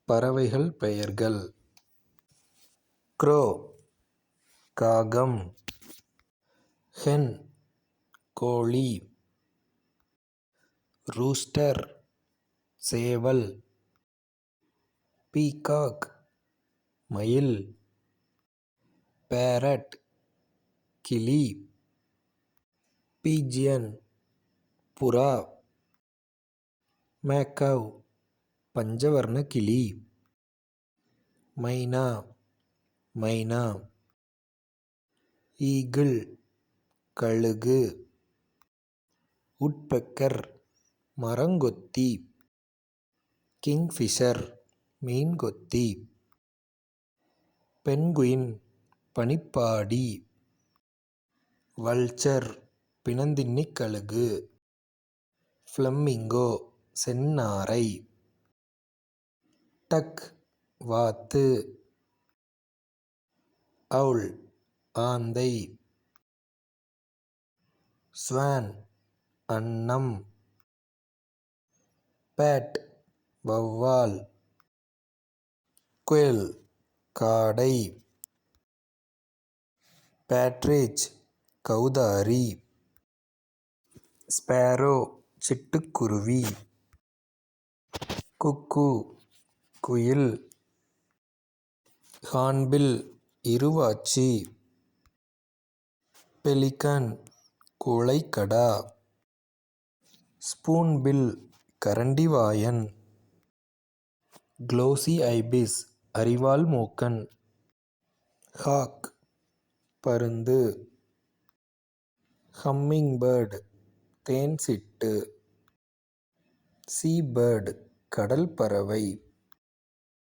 பறவைகள் பெயர்கள்: க்ரோ காகம், ஹென் கோழி, ரூஸ்டர் சேவல், பீகாக் மயில், பேரட் கிளி, பீஜியன் புறா, மேக்கவ் பஞ்சவர்ண கிளி, மைனா மைனா, ஈகிள் கழுகு, உட்பெக்கர் மரங்கொத்தி, கிங்ஃபிஷர் மீன்கொத்தி, பென்குயின் பனிப்பாடி, வல்ச்சர் பிணந்தின்னிக் கழுகு, ஃபிளமிங்கோ செந்நாரை, டக் வாத்து, அவுல் ஆந்தை, ஸ்வான் அன்னம், பேட் வௌவால், குயில் காடை, பேட்ரிட்ஜ் கௌதாரி, ஸ்பேரோ சிட்டுக்குருவி, குக்கூ குயில், ஹார்ன்பில் இருவாச்சி, பெலிகன் குழைக்கடா, ஸ்பூன்பில் கரண்டிவாயன், க்ளோசி ஐபிஸ் அரிவாள் மூக்கன், ஹாக் பருந்து, ஹம்மிங்பேர்ட் தேன்சிட்டு, சீபேர்ட் கடல் பறவை.